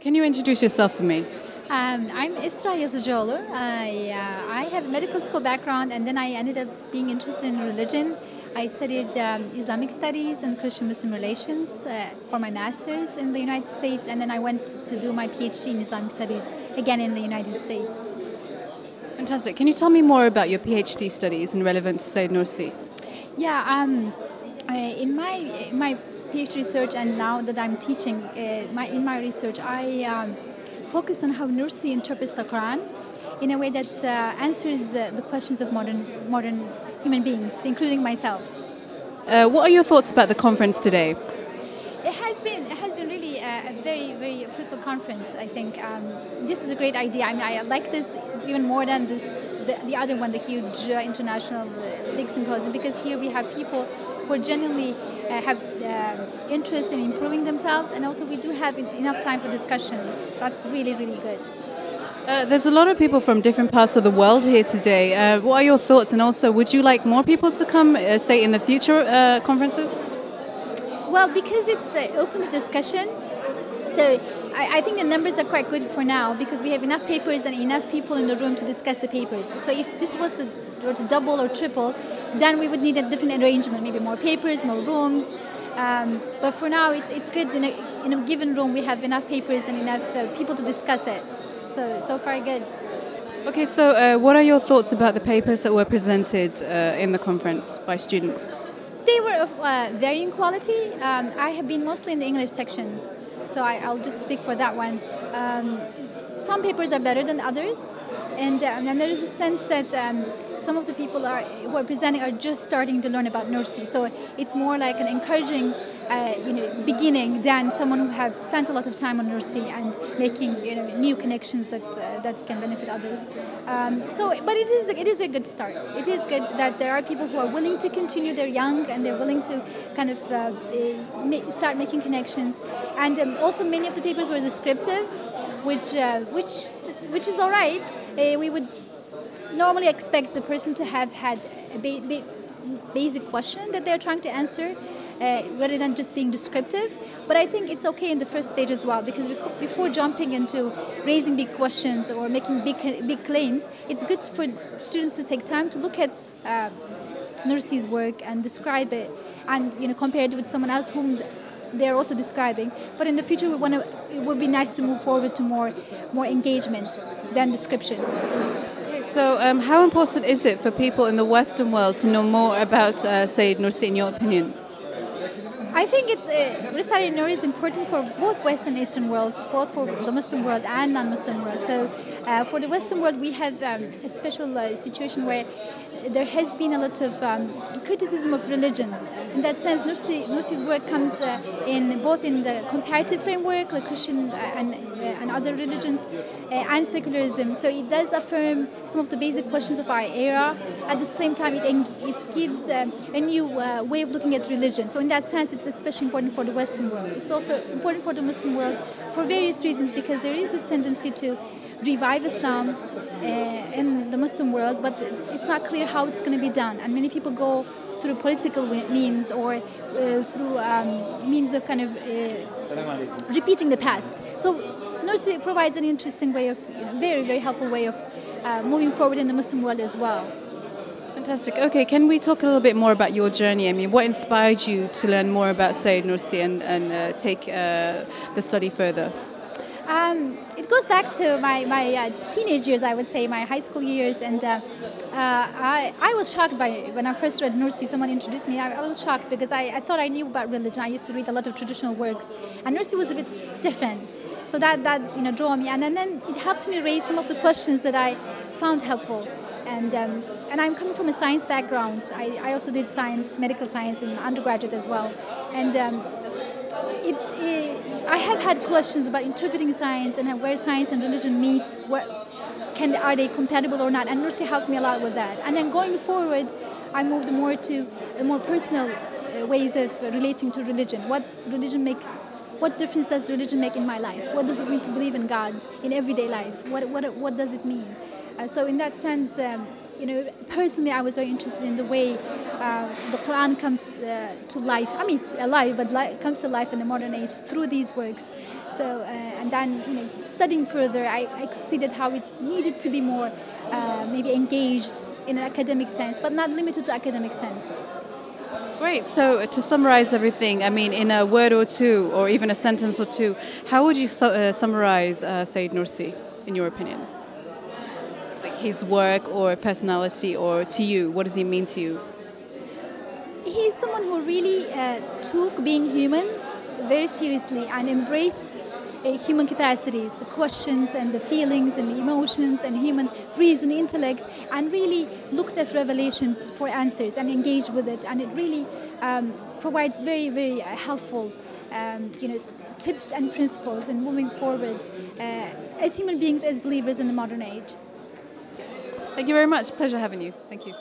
Can you introduce yourself for me? I'm Isra Yazıcıoğlu. I have a medical school background, and then I ended up being interested in religion. I studied Islamic studies and Christian Muslim relations for my master's in the United States, and then I went to do my PhD in Islamic studies again in the United States. Fantastic. Can you tell me more about your PhD studies and relevant to Said Nursi? Yeah, in my PhD research, and now that I'm teaching, in my research, I focus on how Nursi interprets the Quran in a way that answers the questions of modern human beings, including myself. What are your thoughts about the conference today? It has been really a very fruitful conference. I think this is a great idea. I mean, I like this even more than the other one, the huge international big symposium, because here we have people who genuinely have interest in improving themselves, and also we do have enough time for discussion. That's really good. There's a lot of people from different parts of the world here today. What are your thoughts? And also, would you like more people to come, say, in the future conferences? Well, because it's open to discussion, so I think the numbers are quite good for now, because we have enough papers and enough people in the room to discuss the papers. So if this was to double or triple, then we would need a different arrangement, maybe more papers, more rooms. But for now, it's good. In a given room, we have enough papers and enough people to discuss it. So far, good. Okay, so what are your thoughts about the papers that were presented in the conference by students? They were of varying quality. I have been mostly in the English section, so I'll just speak for that one. Some papers are better than others, and there is a sense that some of the people who are presenting are just starting to learn about Nursi. So it's more like an encouraging beginning than someone who have spent a lot of time on Nursi and making new connections that can benefit others. But it is a good start. It is good that there are people who are willing to continue. They're young and they're willing to kind of start making connections. And also many of the papers were descriptive, which is all right. We would normally expect the person to have had a basic question that they're trying to answer, rather than just being descriptive. But I think it's okay in the first stage as well, because before jumping into raising big questions or making big claims, it's good for students to take time to look at Nursi's work and describe it, and compare it with someone else whom they're also describing. But in the future, it would be nice to move forward to more engagement than description. So how important is it for people in the Western world to know more about Sayyid Nursi, in your opinion? I think Risale Nur is important for both Western and Eastern worlds, both for the Muslim world and non-Muslim world. So for the Western world, we have a special situation where there has been a lot of criticism of religion. In that sense, Nursi's work comes both in the comparative framework, like Christian and other religions, and secularism. So it does affirm some of the basic questions of our era. At the same time, it gives a new way of looking at religion. So in that sense, it's especially important for the Western world. It's also important for the Muslim world for various reasons, because there is this tendency to revive Islam in the Muslim world, but it's not clear how it's going to be done. And many people go through political means or through means of kind of repeating the past. So Nursi provides an interesting way of, very helpful way of moving forward in the Muslim world as well. Fantastic. Okay, can we talk a little bit more about your journey? I mean, what inspired you to learn more about Sayyid Nursi and take the study further? It goes back to my teenage years, I would say, my high school years, and I was shocked when I first read Nursi. Someone introduced me. I was shocked because I thought I knew about religion. I used to read a lot of traditional works, and Nursi was a bit different. So that drew me, and then it helped me raise some of the questions that I found helpful. And I'm coming from a science background. I also did medical science in undergraduate as well, and I have had questions about interpreting science and where science and religion meet. Are they compatible or not? And Nursi helped me a lot with that. And then going forward, I moved more to more personal ways of relating to religion. What difference does religion make in my life? What does it mean to believe in God in everyday life? What does it mean? So in that sense, personally, I was very interested in the way the Quran comes to life. I mean, it's alive, but comes to life in the modern age through these works. So and then studying further, I could see that how it needed to be more maybe engaged in an academic sense, but not limited to academic sense. Great. So to summarize everything, I mean, in a word or two, or even a sentence or two, how would you summarize Said Nursi, in your opinion? Like his work or personality, or to you, what does he mean to you? He's someone who really took being human very seriously and embraced human capacities, the questions and the feelings and the emotions and human reason, intellect, and really looked at revelation for answers and engaged with it. And it really provides very, very helpful, tips and principles in moving forward as human beings, as believers in the modern age. Thank you very much. Pleasure having you. Thank you.